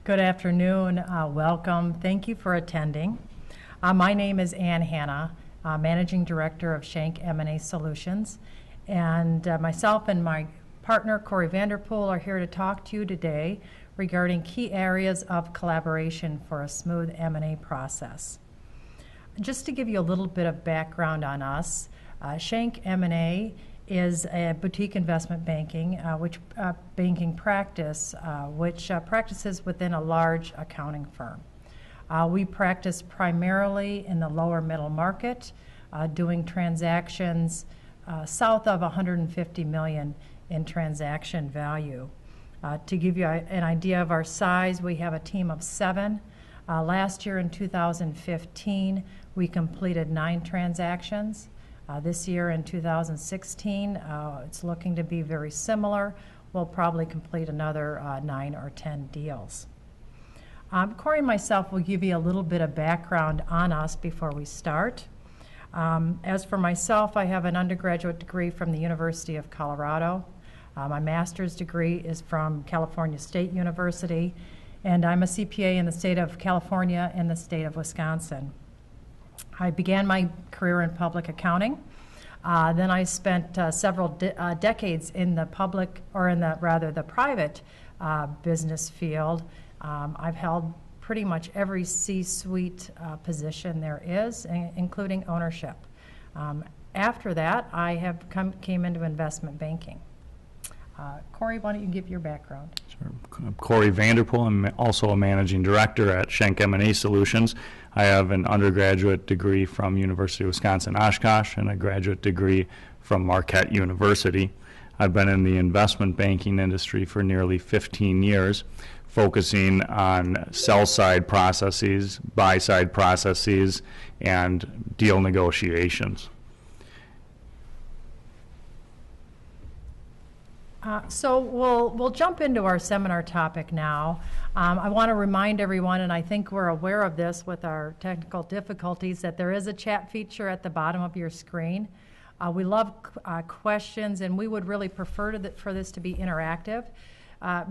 Good afternoon. Welcome. Thank you for attending. My name is Hanna, Managing Director of Schenck M&A Solutions, and myself and my partner Corey Vanderpoel are here to talk to you today regarding key areas of collaboration for a smooth M&A process. Just to give you a little bit of background on us, Schenck M&A is a boutique investment banking practice which practices within a large accounting firm. We practice primarily in the lower middle market, doing transactions south of $150 million in transaction value. To give you an idea of our size, we have a team of 7. Last year in 2015, we completed 9 transactions. This year in 2016, it's looking to be very similar. We'll probably complete another 9 or 10 deals. Corey and myself will give you a little bit of background on us before we start. As for myself, I have an undergraduate degree from the University of Colorado. My master's degree is from California State University, and I'm a CPA in the state of California and the state of Wisconsin. I began my career in public accounting. Then I spent several decades in the the private business field. I've held pretty much every C-suite position there is, including ownership. After that, I came into investment banking. Corey, why don't you give your background? Sure. I'm Corey Vanderpoel. I'm also a managing director at Schenck M&A Solutions. I have an undergraduate degree from University of Wisconsin-Oshkosh and a graduate degree from Marquette University. I've been in the investment banking industry for nearly 15 years, focusing on sell-side processes, buy-side processes, and deal negotiations. So we'll jump into our seminar topic now. I want to remind everyone, and I think we're aware of this with our technical difficulties, that there is a chat feature at the bottom of your screen. We love questions, and we would really prefer for this to be interactive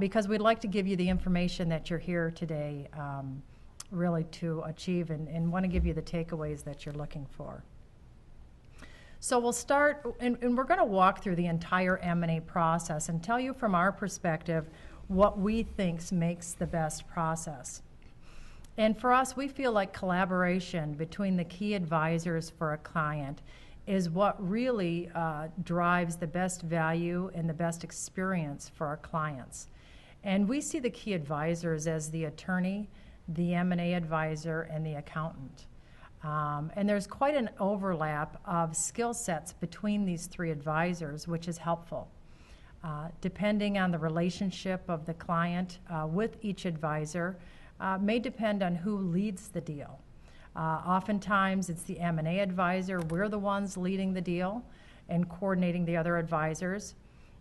because we'd like to give you the information that you're here today really to achieve and want to give you the takeaways that you're looking for. So we'll start, and we're going to walk through the entire M&A process and tell you from our perspective what we think makes the best process. And for us, we feel like collaboration between the key advisors for a client is what really drives the best value and the best experience for our clients. And we see the key advisors as the attorney, the M&A advisor, and the accountant. And there's quite an overlap of skill sets between these 3 advisors, which is helpful. Depending on the relationship of the client with each advisor may depend on who leads the deal. Oftentimes it's the M&A advisor. We're the ones leading the deal and coordinating the other advisors.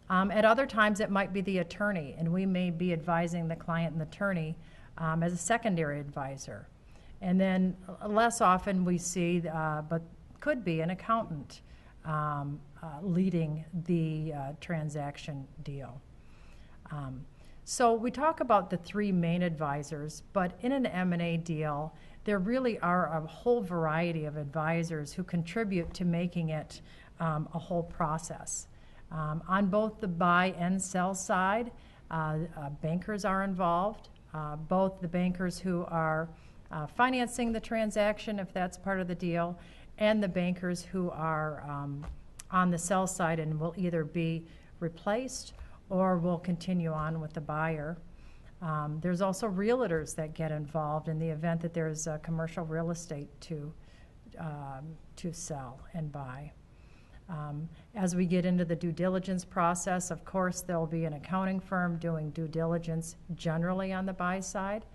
At other times it might be the attorney, and we may be advising the client and the attorney as a secondary advisor. And then less often we see, but could be an accountant leading the transaction deal. So we talk about the 3 main advisors, but in an M&A deal, there really are a whole variety of advisors who contribute to making it a whole process. On both the buy and sell side, bankers are involved, both the bankers who are financing the transaction, if that's part of the deal, and the bankers who are on the sell side and will either be replaced or will continue on with the buyer. There's also realtors that get involved in the event that there's commercial real estate to sell and buy. As we get into the due diligence process, of course, there'll be an accounting firm doing due diligence generally on the buy side.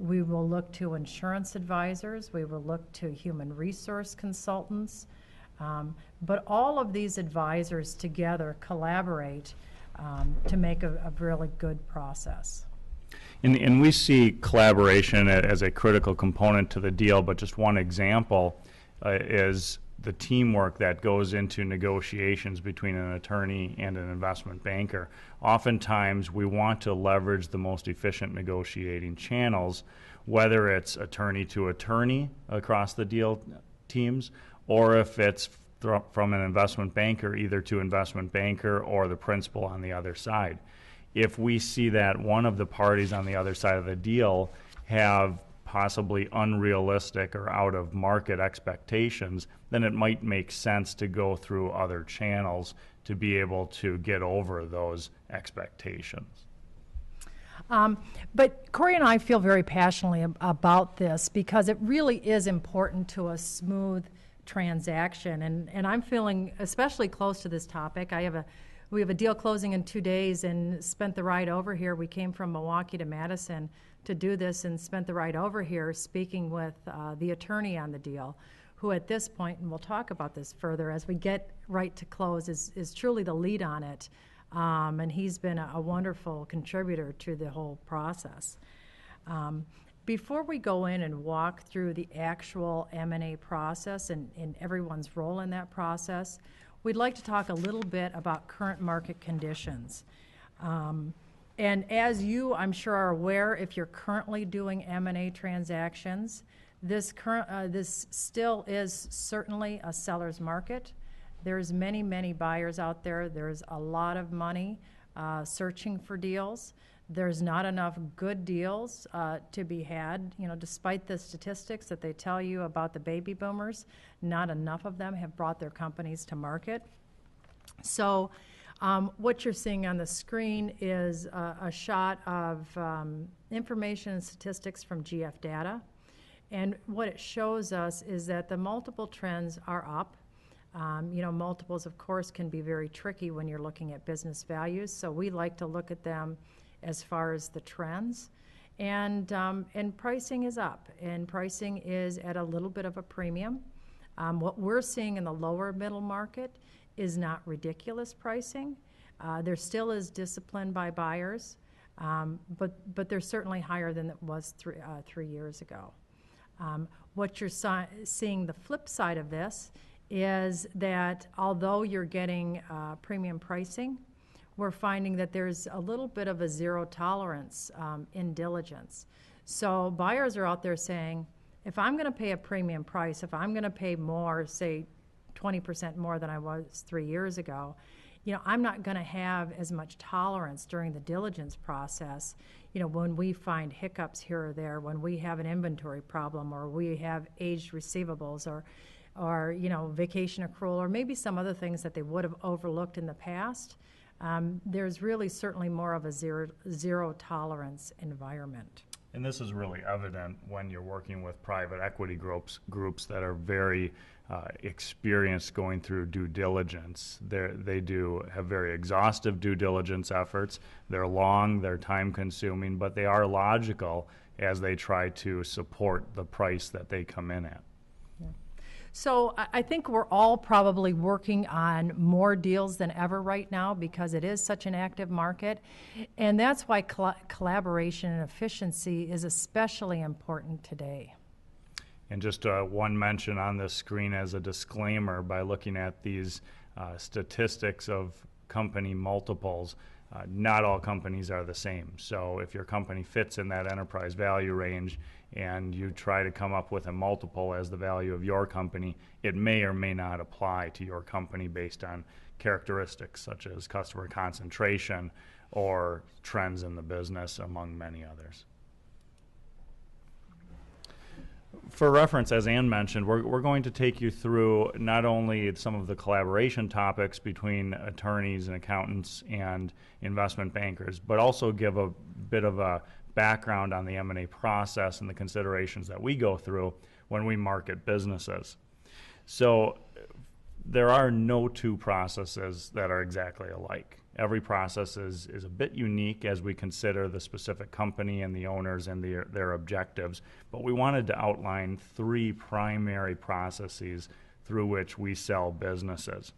We will look to insurance advisors. We will look to human resource consultants. But all of these advisors together collaborate to make a really good process. And we see collaboration as a critical component to the deal, but just one example is the teamwork that goes into negotiations between an attorney and an investment banker. Oftentimes, we want to leverage the most efficient negotiating channels, whether it's attorney to attorney across the deal teams, or if it's from an investment banker, either to investment banker or the principal on the other side. If we see that one of the parties on the other side of the deal have possibly unrealistic or out of market expectations, then it might make sense to go through other channels to be able to get over those expectations. But Corey and I feel very passionately about this because it really is important to a smooth transaction. And I'm feeling especially close to this topic. We have a deal closing in 2 days and spent the ride over here. We came from Milwaukee to Madison to do this and spent the ride over here speaking with the attorney on the deal, who at this point, and we'll talk about this further as we get right to close, is truly the lead on it. And he's been a wonderful contributor to the whole process. Before we go in and walk through the actual M&A process and everyone's role in that process, we'd like to talk a little bit about current market conditions. And as you, I'm sure, are aware, if you're currently doing M&A transactions, this still is certainly a seller's market. There's many, many buyers out there. There's a lot of money searching for deals. There's not enough good deals to be had. You know, despite the statistics that they tell you about the baby boomers, not enough of them have brought their companies to market. So what you're seeing on the screen is a shot of information and statistics from GF data. And what it shows us is that the multiple trends are up. Multiples, of course, can be very tricky when you're looking at business values. So we like to look at them as far as the trends. And pricing is up. And pricing is at a little bit of a premium. What we're seeing in the lower middle market is not ridiculous pricing. There still is discipline by buyers, but they're certainly higher than it was 3 years ago. What you're seeing the flip side of this is that although you're getting premium pricing, we're finding that there's a little bit of a zero tolerance in diligence. So buyers are out there saying, if I'm going to pay a premium price, if I'm going to pay more, say 20% more than I was 3 years ago, I'm not going to have as much tolerance during the diligence process. When we find hiccups here or there, when we have an inventory problem, or we have aged receivables, or vacation accrual, or maybe some other things that they would have overlooked in the past. There's really certainly more of a zero tolerance environment. And this is really evident when you're working with private equity groups that are very experienced going through due diligence. They do have very exhaustive due diligence efforts. They're long, they're time consuming, but they are logical as they try to support the price that they come in at. So I think we're all probably working on more deals than ever right now because it is such an active market. And that's why collaboration and efficiency is especially important today. And just one mention on this screen as a disclaimer, by looking at these statistics of company multiples, not all companies are the same. So if your company fits in that enterprise value range and you try to come up with a multiple as the value of your company, it may or may not apply to your company based on characteristics such as customer concentration or trends in the business, among many others. For reference, as Ann mentioned, we're going to take you through not only some of the collaboration topics between attorneys and accountants and investment bankers, but also give a bit of a background on the M&A process and the considerations that we go through when we market businesses. So there are no two processes that are exactly alike. Every process is a bit unique as we consider the specific company and the owners and their objectives, but we wanted to outline 3 primary processes through which we sell businesses.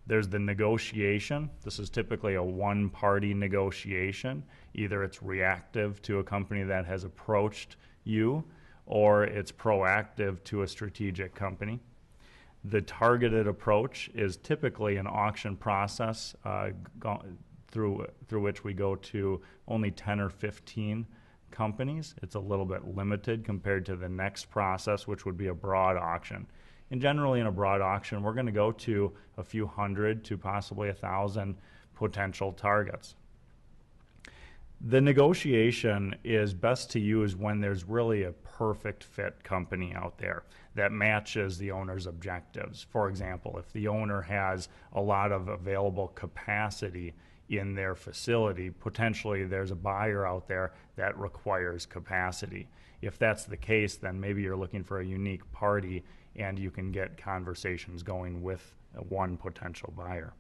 There's the negotiation. This is typically a one-party negotiation. Either it's reactive to a company that has approached you, or it's proactive to a strategic company. The targeted approach is typically an auction process through which we go to only 10 or 15 companies. It's a little bit limited compared to the next process, which would be a broad auction. And generally in a broad auction, we're going to go to a few hundred to possibly 1,000 potential targets. The negotiation is best to use when there's really a perfect fit company out there that matches the owner's objectives. For example, if the owner has a lot of available capacity in their facility, potentially there's a buyer out there that requires capacity. If that's the case, then maybe you're looking for a unique party and you can get conversations going with one potential buyer.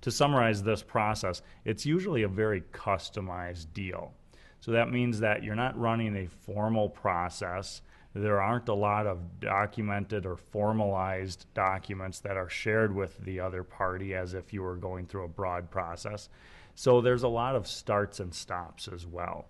To summarize this process, it's usually a very customized deal. So that means that you're not running a formal process. There aren't a lot of documented or formalized documents that are shared with the other party as if you were going through a broad process. So there's a lot of starts and stops as well.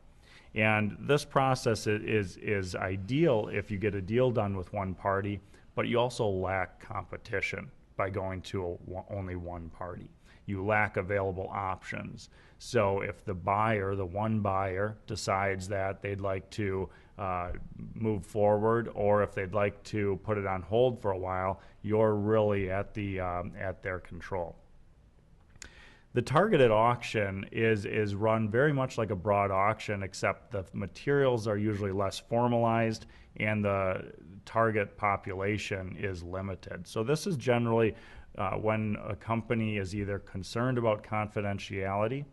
And this process is ideal if you get a deal done with one party, but you also lack competition by going to only one party. You lack available options. So if the one buyer, decides that they'd like to move forward, or if they'd like to put it on hold for a while, you're really at their control. The targeted auction is run very much like a broad auction, except the materials are usually less formalized and the target population is limited. So this is generally when a company is either concerned about confidentiality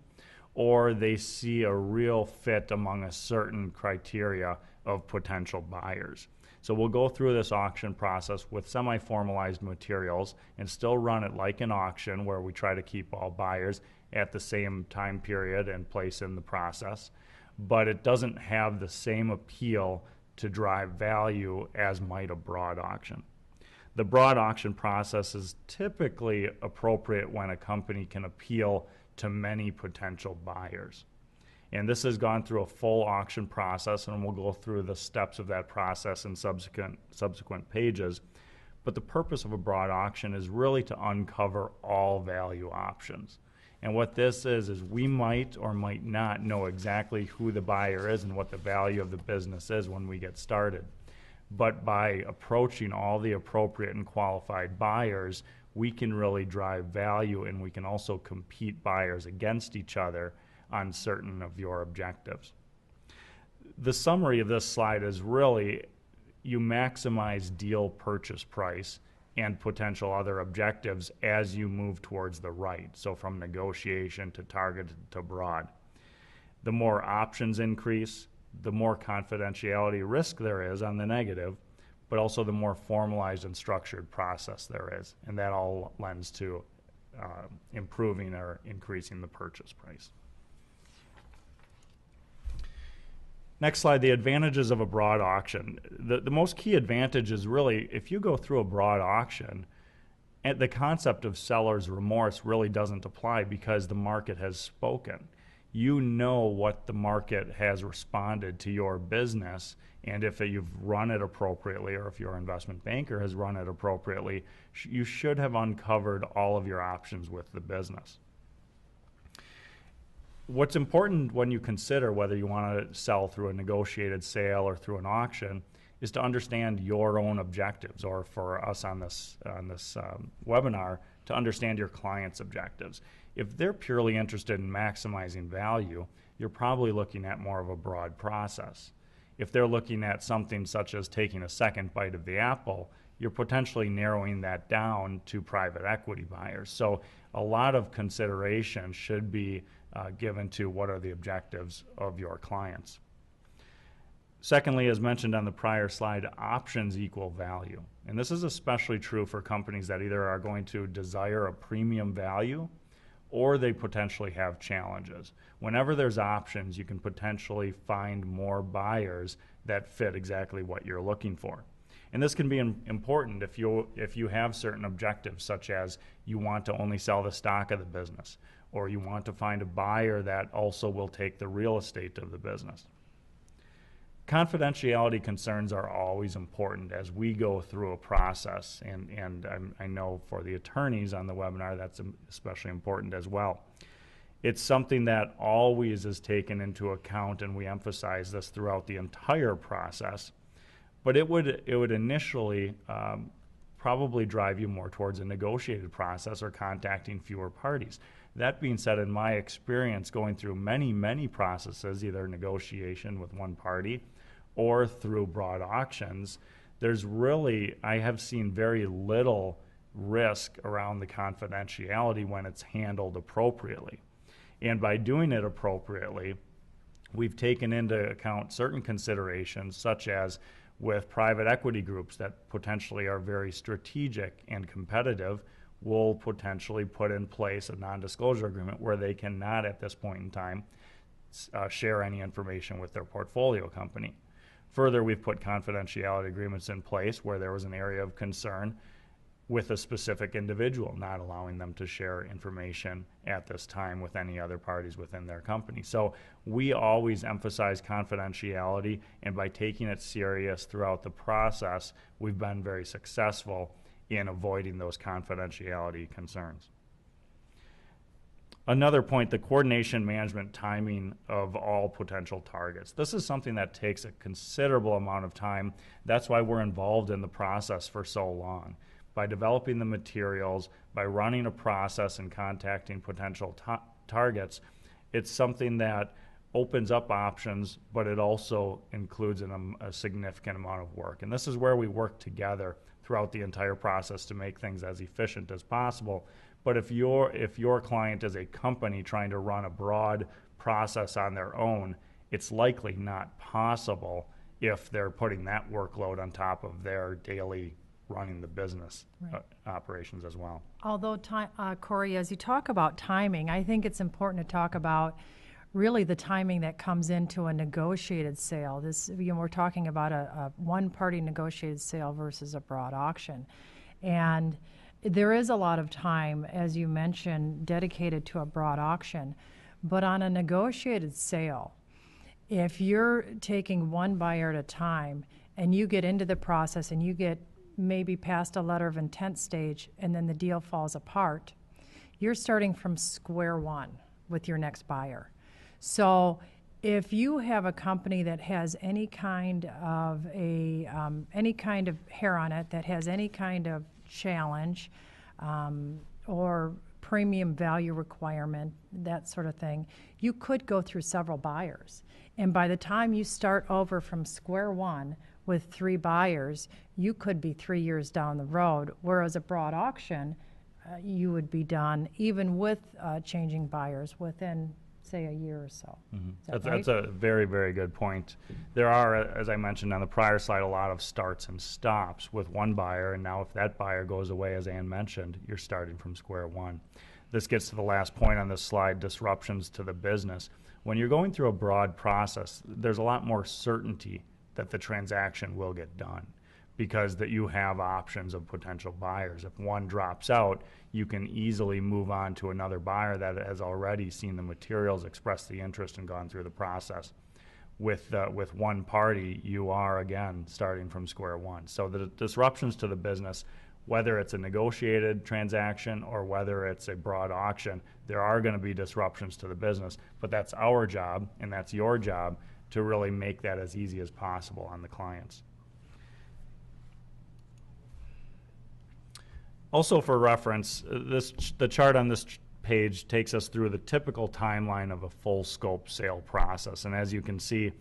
or they see a real fit among a certain criteria of potential buyers. So we'll go through this auction process with semi-formalized materials and still run it like an auction where we try to keep all buyers at the same time period and place in the process. But it doesn't have the same appeal to drive value as might a broad auction. The broad auction process is typically appropriate when a company can appeal to many potential buyers. And this has gone through a full auction process, and we'll go through the steps of that process in subsequent pages. But the purpose of a broad auction is really to uncover all value options. And what this is we might or might not know exactly who the buyer is and what the value of the business is when we get started. But by approaching all the appropriate and qualified buyers, we can really drive value, and we can also compete buyers against each other on certain of your objectives. The summary of this slide is really you maximize deal purchase price and potential other objectives as you move towards the right, so from negotiation to targeted to broad. The more options increase, the more confidentiality risk there is on the negative, but also the more formalized and structured process there is, and that all lends to improving or increasing the purchase price. Next slide, the advantages of a broad auction. The most key advantage is really if you go through a broad auction, the concept of seller's remorse really doesn't apply because the market has spoken. You know what the market has responded to your business, and if you've run it appropriately or if your investment banker has run it appropriately, you should have uncovered all of your options with the business. What's important when you consider whether you want to sell through a negotiated sale or through an auction is to understand your own objectives, or for us on this webinar, to understand your client's objectives. If they're purely interested in maximizing value, you're probably looking at more of a broad process. If they're looking at something such as taking a second bite of the apple, you're potentially narrowing that down to private equity buyers. So a lot of consideration should be given to what are the objectives of your clients. Secondly, as mentioned on the prior slide, options equal value. And this is especially true for companies that either are going to desire a premium value or they potentially have challenges. Whenever there's options, you can potentially find more buyers that fit exactly what you're looking for. And this can be important if you have certain objectives, such as you want to only sell the stock of the business, or you want to find a buyer that also will take the real estate of the business. Confidentiality concerns are always important as we go through a process, and I know for the attorneys on the webinar that's especially important as well. It's something that always is taken into account, and we emphasize this throughout the entire process. But it would initially probably drive you more towards a negotiated process or contacting fewer parties. That being said, in my experience going through many processes, either negotiation with one party or through broad auctions, I have seen very little risk around the confidentiality when it's handled appropriately. And by doing it appropriately, we've taken into account certain considerations, such as with private equity groups that potentially are very strategic and competitive, will potentially put in place a non-disclosure agreement where they cannot at this point in time share any information with their portfolio company. Further, we've put confidentiality agreements in place where there was an area of concern with a specific individual, not allowing them to share information at this time with any other parties within their company. So we always emphasize confidentiality, and by taking it serious throughout the process, we've been very successful in avoiding those confidentiality concerns. Another point, the coordination, management, timing of all potential targets. This is something that takes a considerable amount of time. That's why we're involved in the process for so long. By developing the materials, by running a process and contacting potential targets, it's something that opens up options, but it also includes a significant amount of work. And this is where we work together throughout the entire process to make things as efficient as possible. But if your client is a company trying to run a broad process on their own, it's likely not possible if they're putting that workload on top of their daily running the business operations as well. Although, Corey, as you talk about timing, I think it's important to talk about really the timing that comes into a negotiated sale. We're talking about a one-party negotiated sale versus a broad auction. And there is a lot of time, as you mentioned, dedicated to a broad auction. But on a negotiated sale, if you're taking one buyer at a time and you get into the process and you get maybe past a letter of intent stage and then the deal falls apart, you're starting from square one with your next buyer. So if you have a company that has any kind of hair on it, that has any kind of challenge or premium value requirement, that sort of thing, you could go through several buyers. And by the time you start over from square one with 3 buyers, you could be 3 years down the road, whereas a broad auction, you would be done even with changing buyers within, say, a year or so. Mm-hmm. Right? That's a very, very good point. There are, as I mentioned on the prior slide, a lot of starts and stops with one buyer, and now if that buyer goes away, as Ann mentioned, you're starting from square one. This gets to the last point on this slide, disruptions to the business. When you're going through a broad process, there's a lot more certainty that the transaction will get done because that you have options of potential buyers. If one drops out, you can easily move on to another buyer that has already seen the materials, expressed the interest, and gone through the process. With one party, you are, again, starting from square one. So the disruptions to the business, whether it's a negotiated transaction or whether it's a broad auction, there are going to be disruptions to the business, but that's our job and that's your job to really make that as easy as possible on the clients. Also for reference, the chart on this page takes us through the typical timeline of a full scope sale process. And as you can see,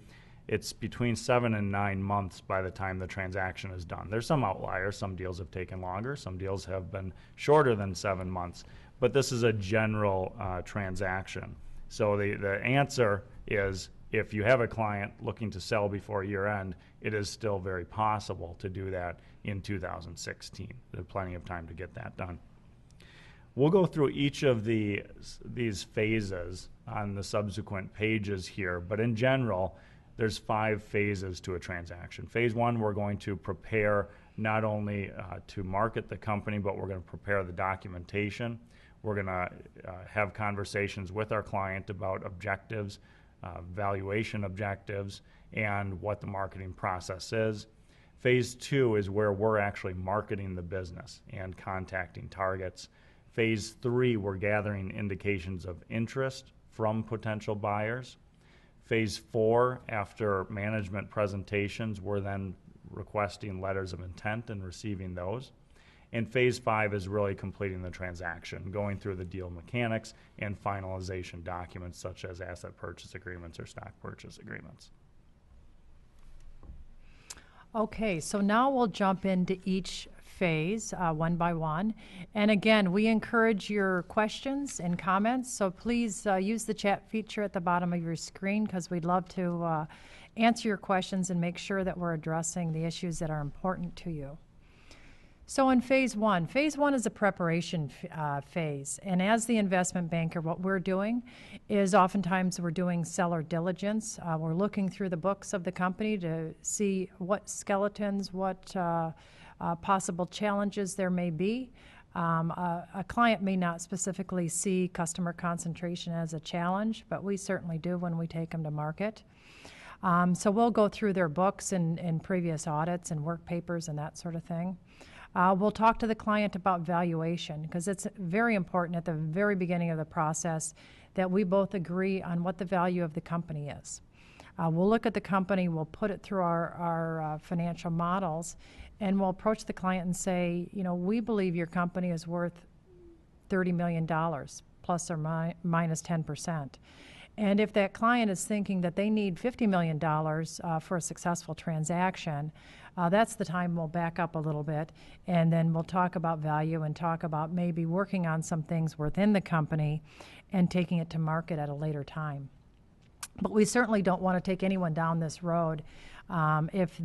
it's between 7 and 9 months by the time the transaction is done. There's some outliers. Some deals have taken longer. Some deals have been shorter than 7 months. But this is a general transaction. So the answer is, if you have a client looking to sell before year end, it is still very possible to do that in 2016. There's plenty of time to get that done. We'll go through each of these phases on the subsequent pages here, but in general, there's 5 phases to a transaction. Phase 1, we're going to prepare not only to market the company, but we're going to prepare the documentation. We're going to have conversations with our client about objectives, valuation objectives, and what the marketing process is. Phase 2 is where we're actually marketing the business and contacting targets. Phase 3, we're gathering indications of interest from potential buyers. Phase 4, after management presentations, we're then requesting letters of intent and receiving those. And Phase 5 is really completing the transaction, going through the deal mechanics and finalization documents such as asset purchase agreements or stock purchase agreements. Okay, so now we'll jump into each phase one by one. And again, we encourage your questions and comments, so please use the chat feature at the bottom of your screen because we'd love to answer your questions and make sure that we're addressing the issues that are important to you. So in phase one is a preparation phase. And as the investment banker, what we're doing is oftentimes we're doing seller diligence. We're looking through the books of the company to see what skeletons, what possible challenges there may be. A client may not specifically see customer concentration as a challenge, but we certainly do when we take them to market. So we'll go through their books and previous audits and work papers and that sort of thing. We'll talk to the client about valuation because it's very important at the very beginning of the process that we both agree on what the value of the company is. We'll look at the company, we'll put it through our financial models, and we'll approach the client and say, you know, we believe your company is worth $30 million plus or minus 10%. And if that client is thinking that they need $50 million for a successful transaction, that's the time we'll back up a little bit, and then we'll talk about value and talk about maybe working on some things within the company and taking it to market at a later time. But we certainly don't want to take anyone down this road if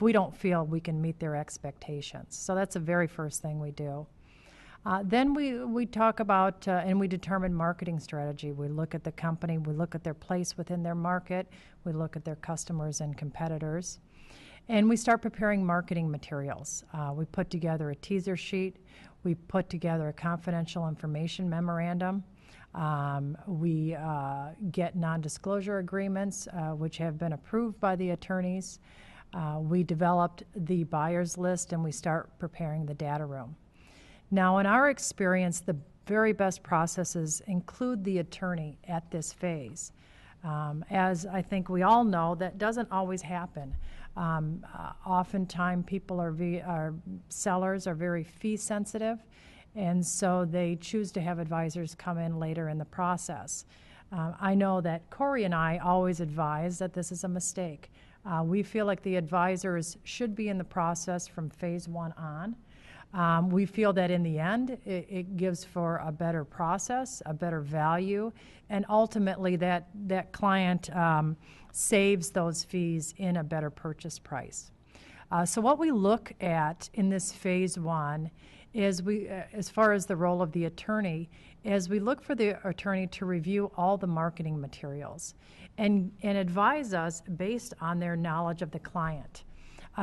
we don't feel we can meet their expectations. So that's the very first thing we do. Then we talk about and we determine marketing strategy. We look at the company, we look at their place within their market, we look at their customers and competitors, and we start preparing marketing materials. We put together a teaser sheet, we put together a confidential information memorandum, we get non-disclosure agreements which have been approved by the attorneys. We developed the buyer's list and we start preparing the data room. Now, in our experience, the very best processes include the attorney at this phase. As I think we all know, that doesn't always happen. Oftentimes, sellers are very fee sensitive, and so they choose to have advisors come in later in the process. I know that Corey and I always advise that this is a mistake. We feel like the advisors should be in the process from phase one on. We feel that in the end, it gives for a better process, a better value, and ultimately that client saves those fees in a better purchase price. So what we look at in this phase one is as far as the role of the attorney, is we look for the attorney to review all the marketing materials and advise us based on their knowledge of the client.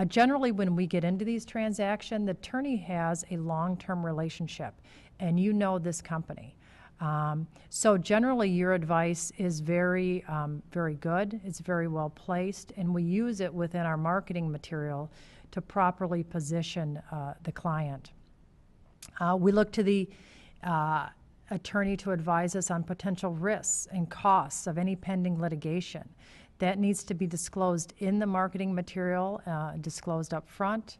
Generally, when we get into these transactions, the attorney has a long-term relationship, and you know this company. So generally, your advice is very, very good. It's very well placed, and we use it within our marketing material to properly position the client. We look to the attorney to advise us on potential risks and costs of any pending litigation. That needs to be disclosed in the marketing material, disclosed up front.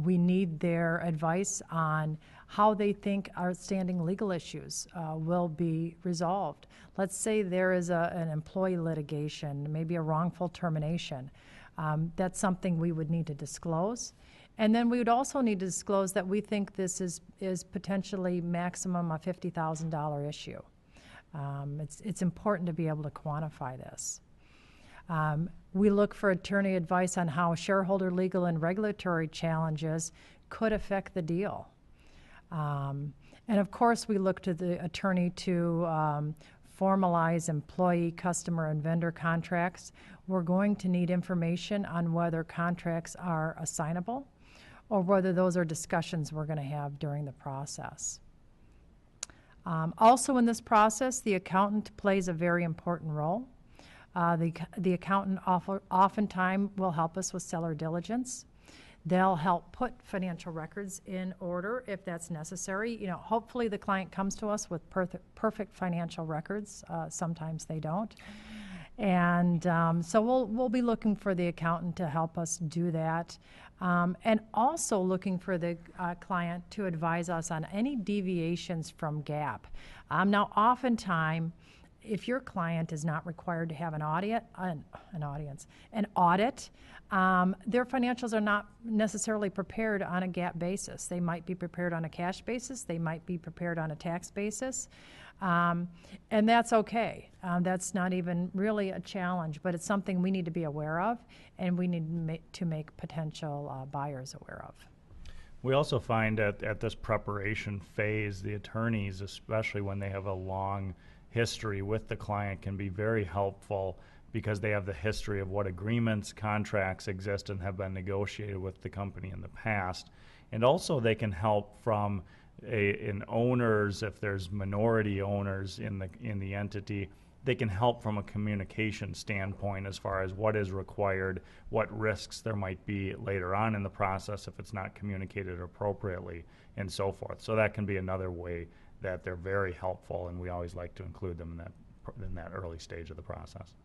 We need their advice on how they think outstanding legal issues will be resolved. Let's say there is an employee litigation, maybe a wrongful termination. That's something we would need to disclose. And then we would also need to disclose that we think this is potentially maximum a $50,000 issue. It's important to be able to quantify this. We look for attorney advice on how shareholder legal and regulatory challenges could affect the deal. And of course, we look to the attorney to formalize employee, customer, and vendor contracts. We're going to need information on whether contracts are assignable or whether those are discussions we're going to have during the process. Also in this process, the accountant plays a very important role. The accountant oftentimes will help us with seller diligence. They'll help put financial records in order if that's necessary. You know, hopefully the client comes to us with perfect financial records. Sometimes they don't. And so we'll be looking for the accountant to help us do that. And also looking for the client to advise us on any deviations from GAAP. Now, oftentimes, if your client is not required to have an audit, their financials are not necessarily prepared on a GAAP basis. They might be prepared on a cash basis. They might be prepared on a tax basis. And that's okay. That's not even really a challenge, but it's something we need to be aware of, and we need to make potential buyers aware of. We also find at this preparation phase, the attorneys, especially when they have a long history with the client, can be very helpful because they have the history of what agreements, contracts exist and have been negotiated with the company in the past. And also they can help from in owners, if there's minority owners in the entity, they can help from a communication standpoint as far as what is required, what risks there might be later on in the process if it's not communicated appropriately, and so forth. So that can be another way that they're very helpful, and we always like to include them in that early stage of the process.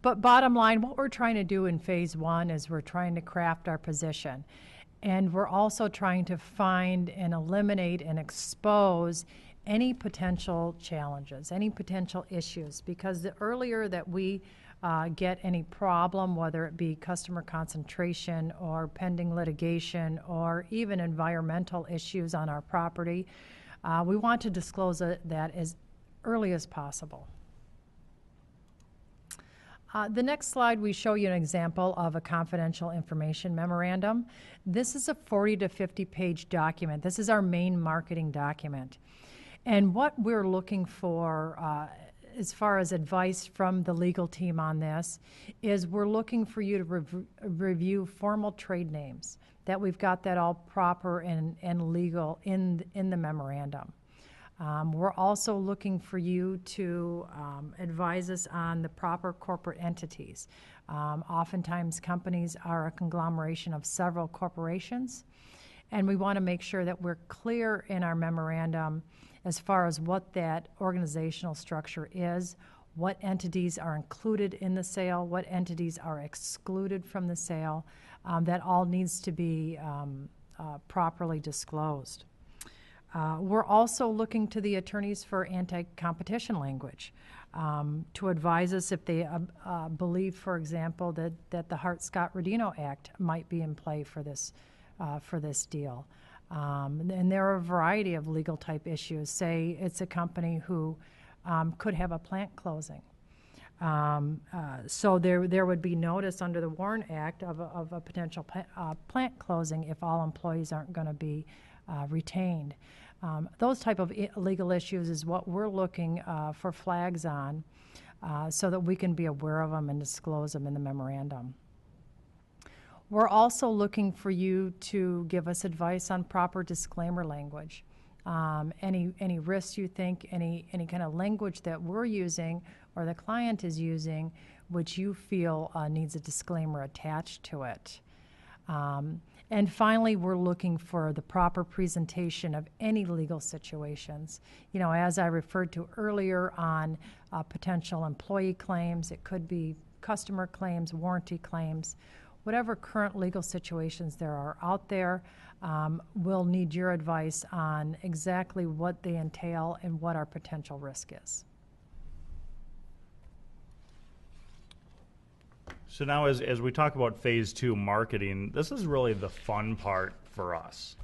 But bottom line, what we're trying to do in phase one is we're trying to craft our position. And we're also trying to find and eliminate and expose any potential challenges, any potential issues, because the earlier that we get any problem, whether it be customer concentration or pending litigation or even environmental issues on our property, we want to disclose that as early as possible. The next slide, we show you an example of a confidential information memorandum. This is a 40 to 50 page document. This is our main marketing document. And what we're looking for as far as advice from the legal team on this is we're looking for you to review formal trade names, that we've got that all proper and legal in the memorandum. We're also looking for you to advise us on the proper corporate entities. Oftentimes companies are a conglomeration of several corporations, and we want to make sure that we're clear in our memorandum as far as what that organizational structure is, what entities are included in the sale, what entities are excluded from the sale. That all needs to be properly disclosed. We're also looking to the attorneys for anti-competition language to advise us if they believe, for example, that the Hart-Scott-Rodino Act might be in play for this deal. And there are a variety of legal type issues. Say it's a company who could have a plant closing. So there would be notice under the Warren Act of a potential plant closing if all employees aren't going to be retained. Those type of legal issues is what we're looking for flags on so that we can be aware of them and disclose them in the memorandum. We're also looking for you to give us advice on proper disclaimer language. Any risks you think, any kind of language that we're using or the client is using, which you feel needs a disclaimer attached to it. And finally, we're looking for the proper presentation of any legal situations. You know, as I referred to earlier on potential employee claims, it could be customer claims, warranty claims, whatever current legal situations there are out there, we'll need your advice on exactly what they entail and what our potential risk is. So now as we talk about phase two marketing, this is really the fun part for us.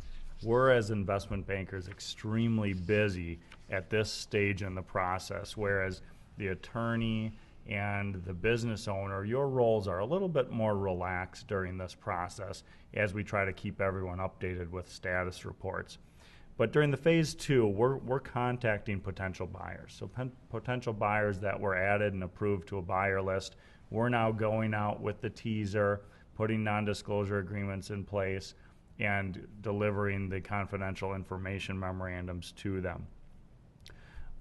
We're, as investment bankers, extremely busy at this stage in the process, whereas the attorney and the business owner, your roles are a little bit more relaxed during this process as we try to keep everyone updated with status reports. But during the phase two, we're contacting potential buyers. So potential buyers that were added and approved to a buyer list, we're now going out with the teaser, putting non-disclosure agreements in place, and delivering the confidential information memorandums to them.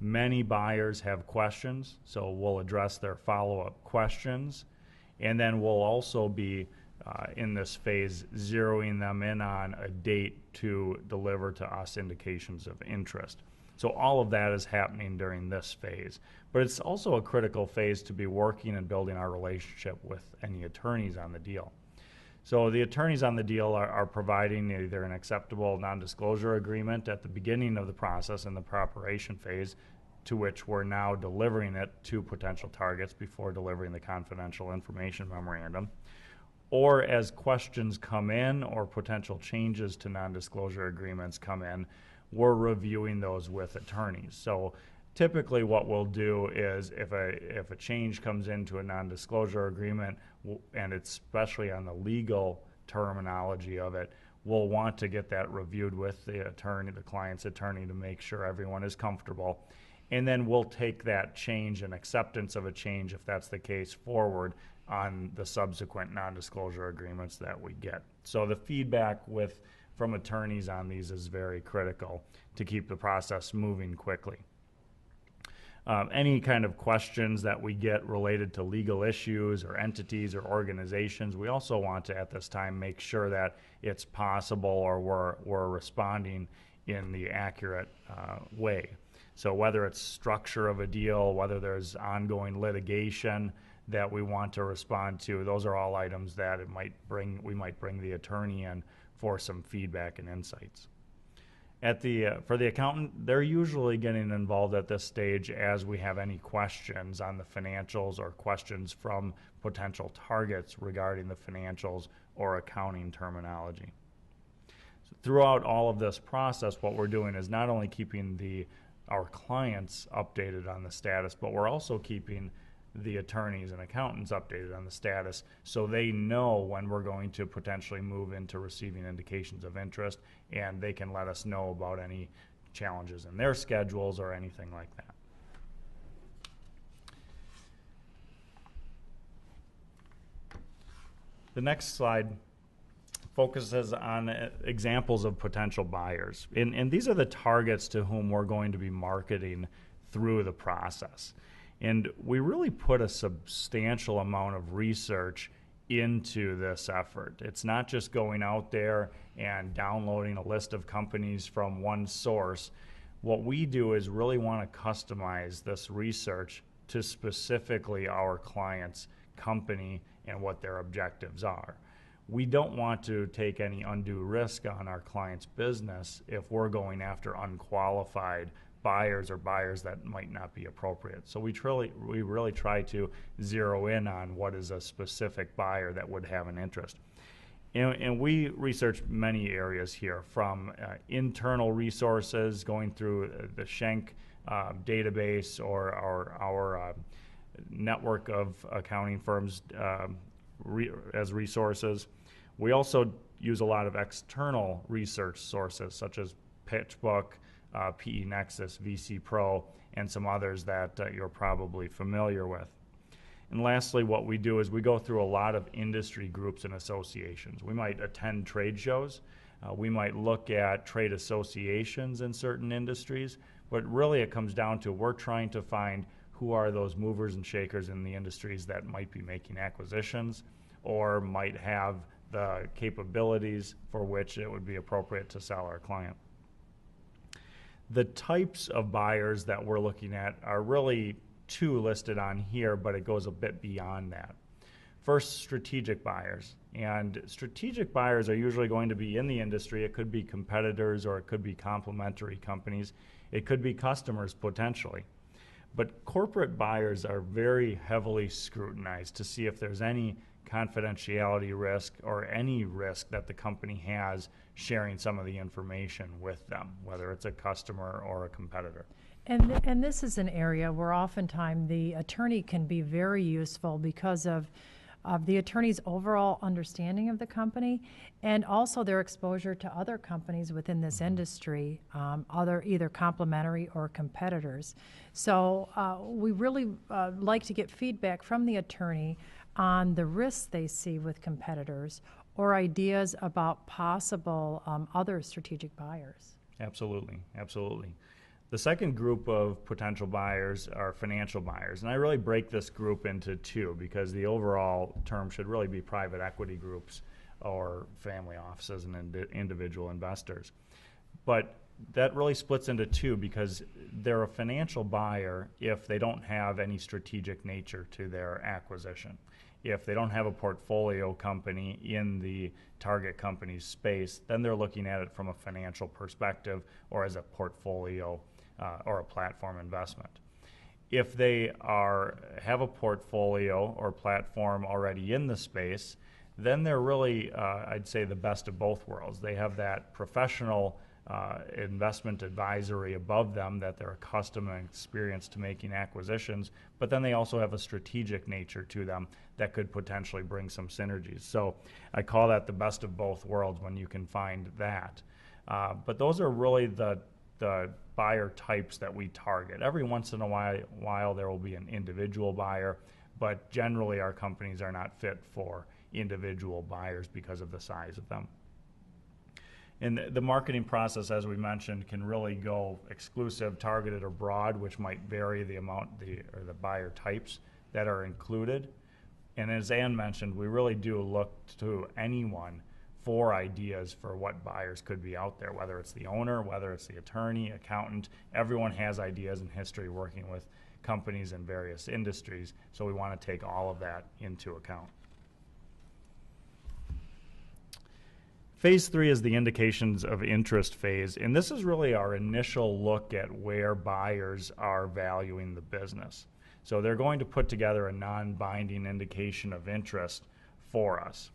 Many buyers have questions, so we'll address their follow-up questions. And then we'll also be, in this phase, zeroing them in on a date to deliver to us indications of interest. So all of that is happening during this phase. But it's also a critical phase to be working and building our relationship with any attorneys on the deal. So the attorneys on the deal are providing either an acceptable non-disclosure agreement at the beginning of the process in the preparation phase, to which we're now delivering it to potential targets before delivering the confidential information memorandum. Or as questions come in or potential changes to non-disclosure agreements come in, we're reviewing those with attorneys. So typically what we'll do is if a change comes into a non-disclosure agreement, and it's especially on the legal terminology of it, we'll want to get that reviewed with the attorney, the client's attorney, to make sure everyone is comfortable. And then we'll take that change and acceptance of a change, if that's the case, forward on the subsequent non-disclosure agreements that we get. So the feedback from attorneys on these is very critical to keep the process moving quickly. Any kind of questions that we get related to legal issues or entities or organizations, we also want to, at this time, make sure that it's possible or we're responding in the accurate way. So whether it's structure of a deal, whether there's ongoing litigation that we want to respond to, those are all items that we might bring the attorney in for some feedback and insights. For the accountant, they're usually getting involved at this stage as we have any questions on the financials or questions from potential targets regarding the financials or accounting terminology. So throughout all of this process, what we're doing is not only keeping our clients updated on the status, but we're also keeping the attorneys and accountants updated on the status so they know when we're going to potentially move into receiving indications of interest, and they can let us know about any challenges in their schedules or anything like that. The next slide focuses on examples of potential buyers. And these are the targets to whom we're going to be marketing through the process. And we really put a substantial amount of research into this effort. It's not just going out there and downloading a list of companies from one source. What we do is really want to customize this research to specifically our client's company and what their objectives are. We don't want to take any undue risk on our client's business if we're going after unqualified buyers or buyers that might not be appropriate. So we really try to zero in on what is a specific buyer that would have an interest. And we research many areas here, from internal resources, going through the Schenck database or our network of accounting firms as resources. We also use a lot of external research sources such as PitchBook, PE Nexus, VC Pro, and some others that you're probably familiar with. And lastly, what we do is we go through a lot of industry groups and associations. We might attend trade shows. We might look at trade associations in certain industries. But really it comes down to we're trying to find who are those movers and shakers in the industries that might be making acquisitions or might have the capabilities for which it would be appropriate to sell our client. The types of buyers that we're looking at are really two listed on here, but it goes a bit beyond that. First, strategic buyers. And strategic buyers are usually going to be in the industry. It could be competitors or it could be complementary companies. It could be customers potentially. But corporate buyers are very heavily scrutinized to see if there's any confidentiality risk or any risk that the company has sharing some of the information with them, whether it's a customer or a competitor. And this is an area where oftentimes the attorney can be very useful because of the attorney's overall understanding of the company and also their exposure to other companies within this industry, either complementary or competitors. So we really like to get feedback from the attorney on the risks they see with competitors or ideas about possible other strategic buyers. Absolutely, absolutely. The second group of potential buyers are financial buyers, and I really break this group into two because the overall term should really be private equity groups or family offices and individual investors. But that really splits into two because they're a financial buyer if they don't have any strategic nature to their acquisition. If they don't have a portfolio company in the target company's space, then they're looking at it from a financial perspective or as a portfolio or a platform investment. If they have a portfolio or platform already in the space, then they're really, I'd say, the best of both worlds. They have that professional investment advisory above them that they're accustomed and experienced to making acquisitions, but then they also have a strategic nature to them that could potentially bring some synergies. So I call that the best of both worlds when you can find that. But those are really the buyer types that we target. Every once in a while there will be an individual buyer, but generally our companies are not fit for individual buyers because of the size of them. And the marketing process, as we mentioned, can really go exclusive, targeted, or broad, which might vary the amount or the buyer types that are included. And as Ann mentioned, we really do look to anyone for ideas for what buyers could be out there, whether it's the owner, whether it's the attorney, accountant. Everyone has ideas and history working with companies in various industries, so we want to take all of that into account. Phase 3 is the indications of interest phase, and this is really our initial look at where buyers are valuing the business. So they're going to put together a non-binding indication of interest for us.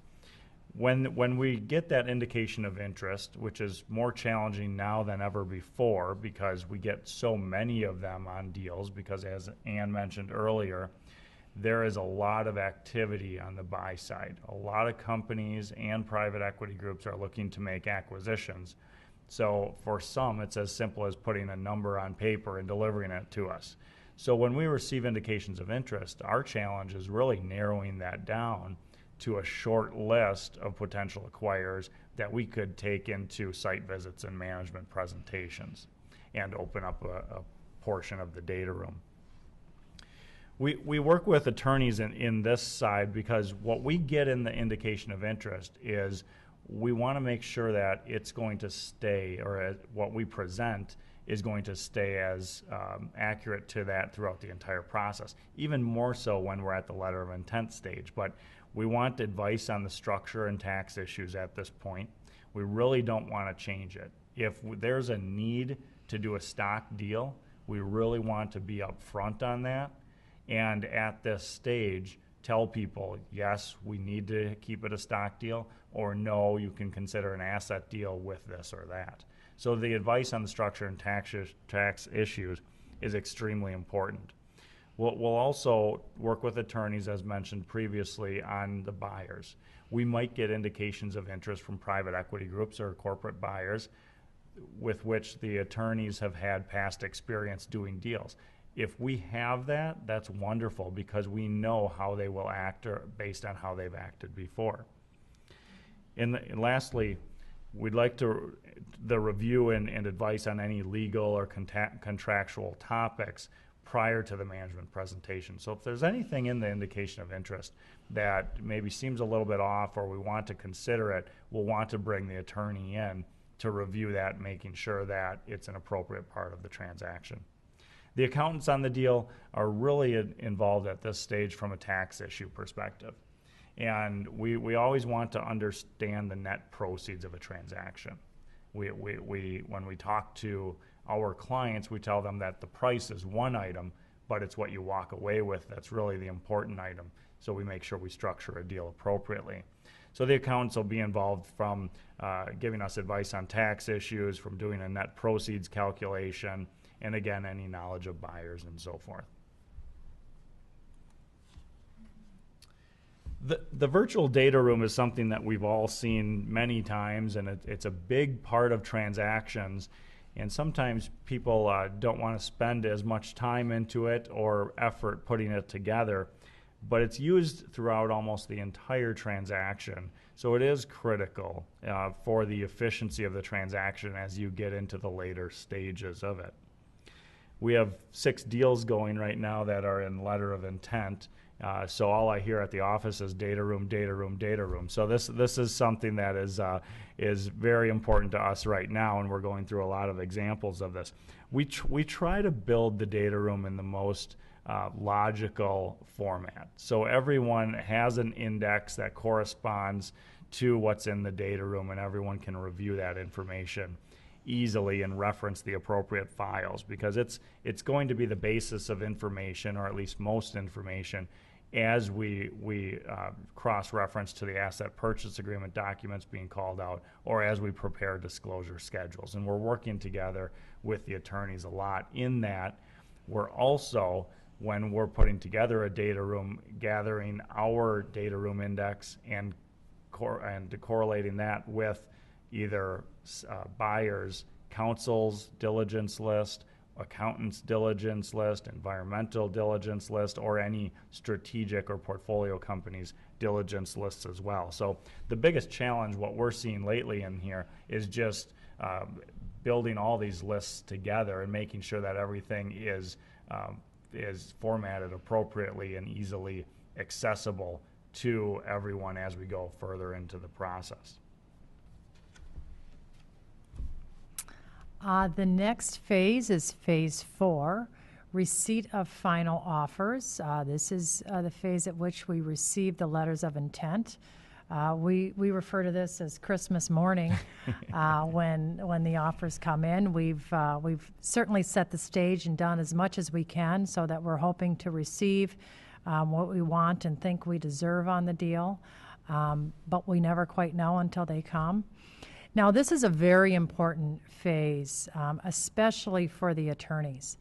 When we get that indication of interest, which is more challenging now than ever before because we get so many of them on deals, because as Ann mentioned earlier, there is a lot of activity on the buy side. A lot of companies and private equity groups are looking to make acquisitions. So for some, it's as simple as putting a number on paper and delivering it to us. So when we receive indications of interest, our challenge is really narrowing that down to a short list of potential acquirers that we could take into site visits and management presentations and open up a portion of the data room. We work with attorneys in this side because what we get in the indication of interest is we want to make sure that it's going to stay, or what we present is going to stay as accurate to that throughout the entire process, even more so when we're at the letter of intent stage. But we want advice on the structure and tax issues at this point. We really don't want to change it. If there's a need to do a stock deal, we really want to be upfront on that. And at this stage, tell people, yes, we need to keep it a stock deal, or no, you can consider an asset deal with this or that. So the advice on the structure and tax issues is extremely important. We'll also work with attorneys, as mentioned previously, on the buyers. We might get indications of interest from private equity groups or corporate buyers with which the attorneys have had past experience doing deals. If we have that, that's wonderful because we know how they will act based on how they've acted before. And lastly, we'd like the review and advice on any legal or contractual topics prior to the management presentation. So if there's anything in the indication of interest that maybe seems a little bit off or we want to consider it, we'll want to bring the attorney in to review that, making sure that it's an appropriate part of the transaction. The accountants on the deal are really involved at this stage from a tax issue perspective. And we always want to understand the net proceeds of a transaction. When we talk to our clients, we tell them that the price is one item, but it's what you walk away with that's really the important item. So we make sure we structure a deal appropriately. So the accountants will be involved from giving us advice on tax issues, from doing a net proceeds calculation, and again, any knowledge of buyers and so forth. The virtual data room is something that we've all seen many times, and it's a big part of transactions. And sometimes people don't want to spend as much time into it or effort putting it together, but it's used throughout almost the entire transaction. So it is critical for the efficiency of the transaction as you get into the later stages of it. We have 6 deals going right now that are in letter of intent. So all I hear at the office is data room, data room, data room. So this is something that is very important to us right now, and we're going through a lot of examples of this. We try to build the data room in the most logical format. So everyone has an index that corresponds to what's in the data room, and everyone can review that information easily and reference the appropriate files, because it's going to be the basis of information, or at least most information, as we cross-reference to the asset purchase agreement documents being called out, or as we prepare disclosure schedules. And we're working together with the attorneys a lot in that. We're also, when we're putting together a data room, gathering our data room index and correlating that with either buyers, counsel's diligence list, accountant's diligence list, environmental diligence list, or any strategic or portfolio company's diligence lists as well. So the biggest challenge, what we're seeing lately in here, is just building all these lists together and making sure that everything is formatted appropriately and easily accessible to everyone as we go further into the process. The next phase is phase 4, receipt of final offers. This is the phase at which we receive the letters of intent. We refer to this as Christmas morning when the offers come in. We've certainly set the stage and done as much as we can so that we're hoping to receive what we want and think we deserve on the deal, but we never quite know until they come. Now, this is a very important phase, especially for the attorneys.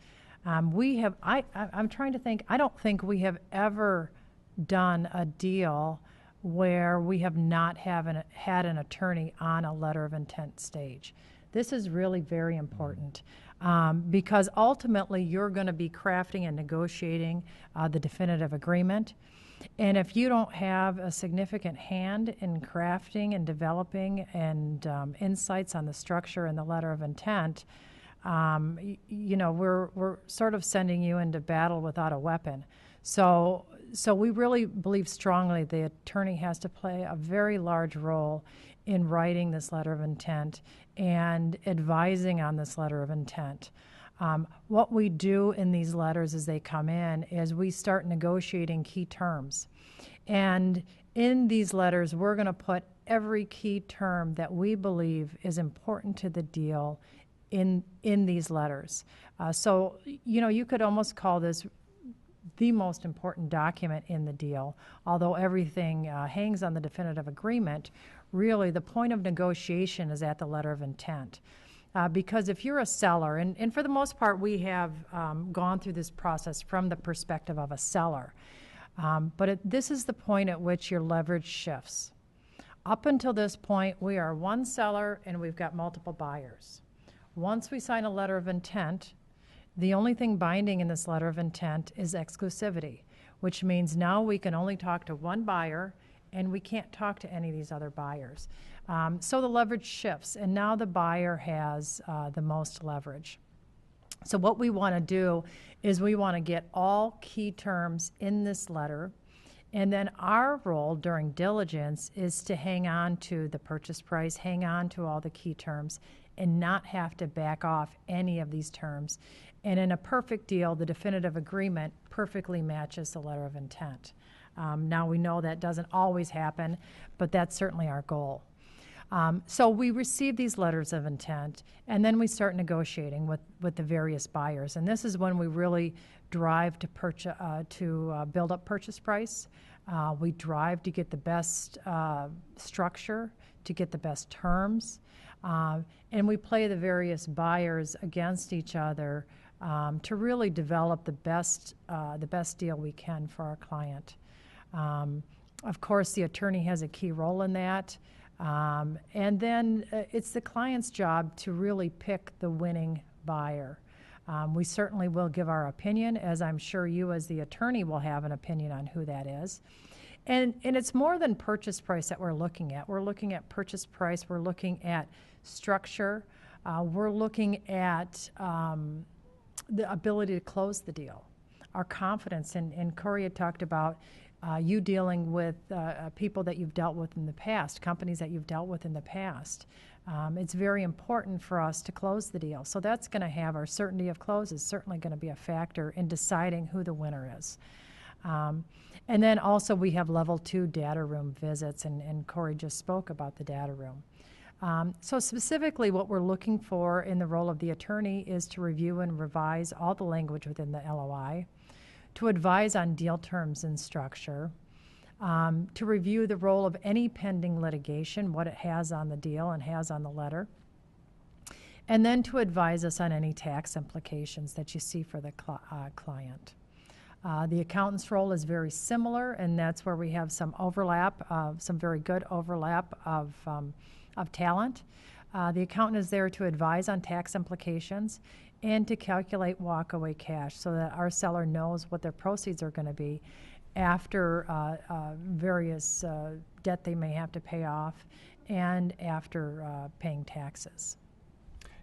I'm trying to think, I don't think we have ever done a deal where we have not had an attorney on a letter of intent stage. This is really very important because ultimately you're going to be crafting and negotiating the definitive agreement. And if you don't have a significant hand in crafting and developing and insights on the structure and the letter of intent, we're sort of sending you into battle without a weapon. So we really believe strongly the attorney has to play a very large role in writing this letter of intent and advising on this letter of intent. What we do in these letters as they come in is we start negotiating key terms. And in these letters, we're going to put every key term that we believe is important to the deal in these letters. So you could almost call this the most important document in the deal. Although everything hangs on the definitive agreement, really the point of negotiation is at the letter of intent. Because if you're a seller, and for the most part we have gone through this process from the perspective of a seller, but this is the point at which your leverage shifts. Up until this point, we are one seller and we've got multiple buyers. Once we sign a letter of intent, the only thing binding in this letter of intent is exclusivity, which means now we can only talk to one buyer and we can't talk to any of these other buyers. So the leverage shifts, and now the buyer has the most leverage. So what we want to do is we want to get all key terms in this letter, and then our role during diligence is to hang on to the purchase price, hang on to all the key terms, and not have to back off any of these terms. And in a perfect deal, the definitive agreement perfectly matches the letter of intent. Now we know that doesn't always happen, but that's certainly our goal. So we receive these letters of intent, and then we start negotiating with the various buyers. And this is when we really drive to build up purchase price. We drive to get the best structure, to get the best terms, and we play the various buyers against each other to really develop the best deal we can for our client. Of course, the attorney has a key role in that. And then it's the client's job to really pick the winning buyer. We certainly will give our opinion, as I'm sure you as the attorney will have an opinion on who that is. And it's more than purchase price that we're looking at. We're looking at purchase price. We're looking at structure. We're looking at the ability to close the deal, our confidence. And Corey had talked about you dealing with people that you've dealt with in the past, companies that you've dealt with in the past. It's very important for us to close the deal. So that's going to have our certainty of close is certainly going to be a factor in deciding who the winner is. And then also we have level 2 data room visits, and Corey just spoke about the data room. So specifically what we're looking for in the role of the attorney is to review and revise all the language within the LOI, to advise on deal terms and structure, to review the role of any pending litigation, what it has on the deal and has on the letter, and then to advise us on any tax implications that you see for the client. The accountant's role is very similar, and that's where we have some overlap, some very good overlap of talent. The accountant is there to advise on tax implications and to calculate walkaway cash so that our seller knows what their proceeds are going to be after various debt they may have to pay off and after paying taxes.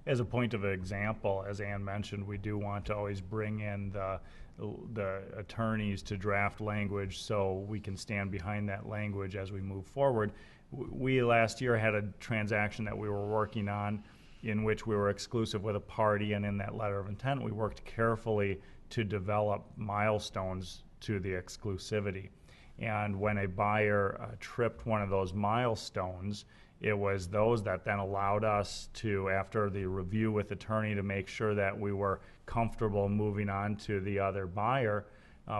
As a point of example, as Ann mentioned, we do want to always bring in the attorneys to draft language so we can stand behind that language as we move forward. We last year had a transaction that we were working on in which we were exclusive with a party, and in that letter of intent we worked carefully to develop milestones to the exclusivity. And when a buyer tripped one of those milestones, it was those that then allowed us to, after the review with attorney to make sure that we were comfortable moving on to the other buyer,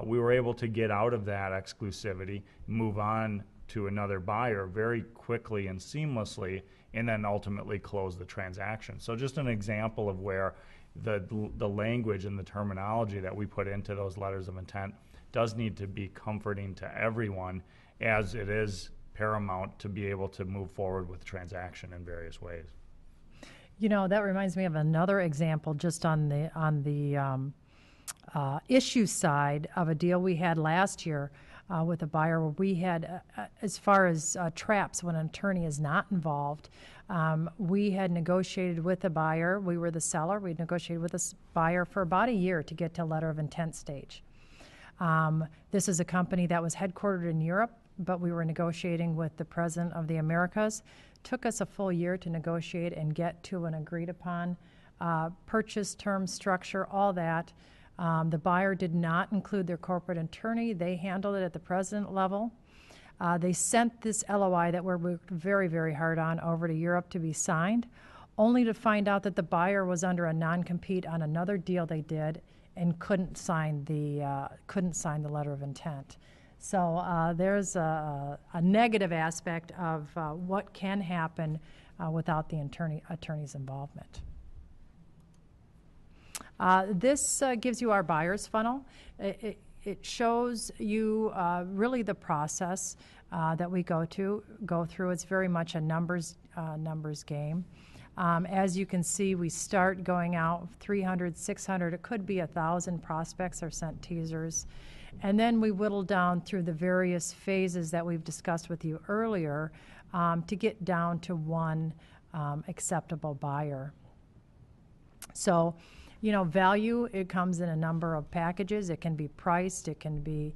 we were able to get out of that exclusivity, move on to another buyer very quickly and seamlessly, and then ultimately close the transaction. So just an example of where the language and the terminology that we put into those letters of intent does need to be comforting to everyone, as it is paramount to be able to move forward with the transaction in various ways. You know, that reminds me of another example just on the issue side of a deal we had last year with a buyer where we had, as far as traps when an attorney is not involved, we had negotiated with the buyer. We were the seller. We negotiated with the buyer for about a year to get to letter of intent stage. This is a company that was headquartered in Europe, but we were negotiating with the President of the Americas. Took us a full year to negotiate and get to an agreed upon purchase term structure, all that. The buyer did not include their corporate attorney. They handled it at the President level. They sent this LOI that we worked very, very hard on over to Europe to be signed, only to find out that the buyer was under a non-compete on another deal they did and couldn't sign the letter of intent. So there's a negative aspect of what can happen without the attorney's involvement. This gives you our buyer's funnel. It shows you really the process that we go through. It's very much a numbers game. As you can see, we start going out 300, 600, it could be 1,000 prospects are sent teasers. And then we whittle down through the various phases that we've discussed with you earlier to get down to one acceptable buyer. So, you know, value, it comes in a number of packages. It can be priced, it can be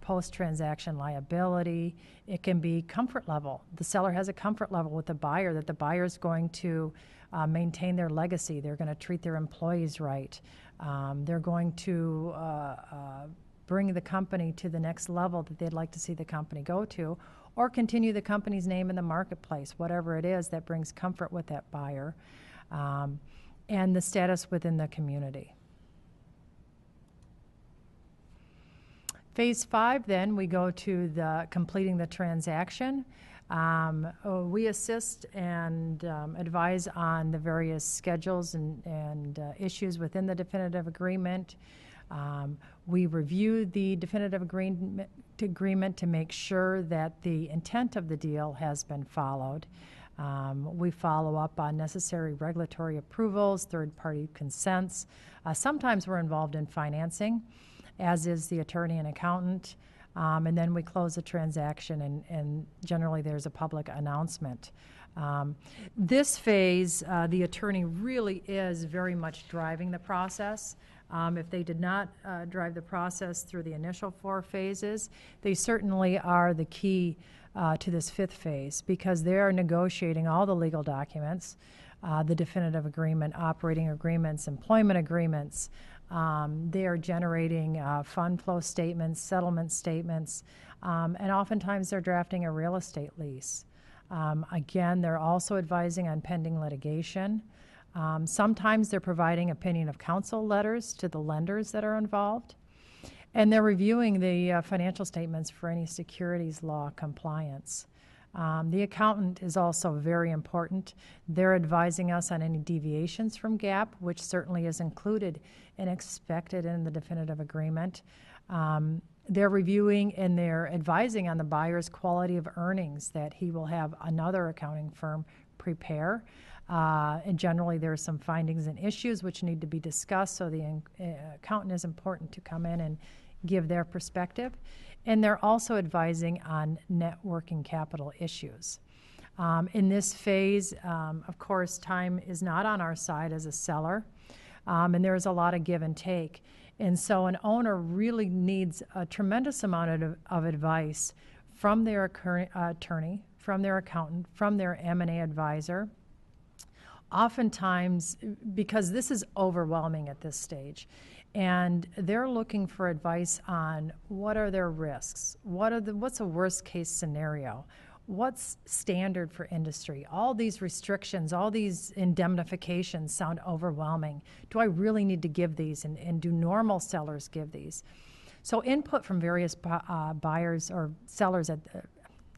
post-transaction liability, it can be comfort level. The seller has a comfort level with the buyer that the buyer is going to maintain their legacy. They're going to treat their employees right. They're going to bring the company to the next level that they'd like to see the company go to, or continue the company's name in the marketplace, whatever it is that brings comfort with that buyer, and the status within the community. Phase 5, then, we go to the completing the transaction. We assist and advise on the various schedules and issues within the definitive agreement. We review the definitive agreement to make sure that the intent of the deal has been followed. We follow up on necessary regulatory approvals, third-party consents. Sometimes we're involved in financing, as is the attorney and accountant. And then we close the transaction, and generally there's a public announcement. This phase, the attorney really is very much driving the process. If they did not drive the process through the initial 4 phases, they certainly are the key to this 5th phase, because they are negotiating all the legal documents, the definitive agreement, operating agreements, employment agreements. They are generating fund flow statements, settlement statements, and oftentimes they're drafting a real estate lease. Again, they're also advising on pending litigation. Sometimes they're providing opinion of counsel letters to the lenders that are involved. And they're reviewing the financial statements for any securities law compliance. The accountant is also very important. They're advising us on any deviations from GAAP, which certainly is included and expected in the definitive agreement. They're reviewing and they're advising on the buyer's quality of earnings that he will have another accounting firm prepare. And generally, there are some findings and issues which need to be discussed, so the accountant is important to come in and give their perspective. And they're also advising on net working capital issues. In this phase, of course, time is not on our side as a seller, and there's a lot of give and take. And so an owner really needs a tremendous amount of advice from their attorney, from their accountant, from their M&A advisor. Oftentimes, because this is overwhelming at this stage, and they're looking for advice on what are their risks, what's a worst case scenario, what's standard for industry. All these restrictions, all these indemnifications sound overwhelming. Do I really need to give these, and do normal sellers give these? So input from various buyers or sellers,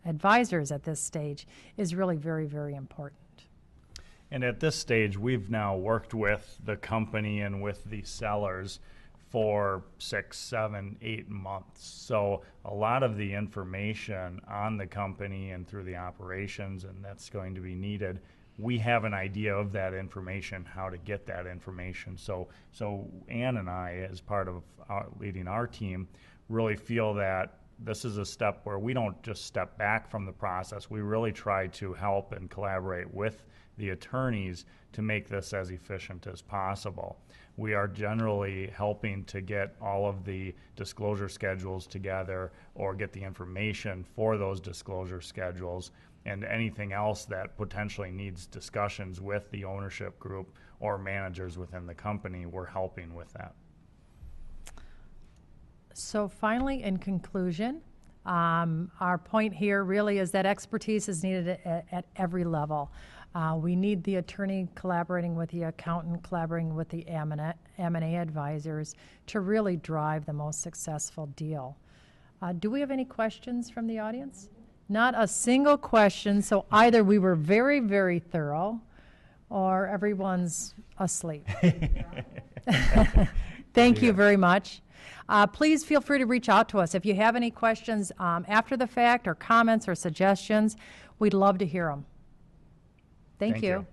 advisors at this stage is really very, very important. And at this stage, we've now worked with the company and with the sellers for 6, 7, 8 months. So a lot of the information on the company and through the operations, and that's going to be needed, we have an idea of that information, how to get that information. So Ann and I, as part of leading our team, really feel that this is a step where we don't just step back from the process. We really try to help and collaborate with the attorneys to make this as efficient as possible. We are generally helping to get all of the disclosure schedules together or get the information for those disclosure schedules, and anything else that potentially needs discussions with the ownership group or managers within the company, we're helping with that. So finally, in conclusion, our point here really is that expertise is needed at every level. We need the attorney collaborating with the accountant, collaborating with the M&A advisors to really drive the most successful deal. Do we have any questions from the audience? Not a single question, so either we were very, very thorough or everyone's asleep. Thank you very much. Please feel free to reach out to us. If you have any questions after the fact or comments or suggestions, we'd love to hear them. Thank you.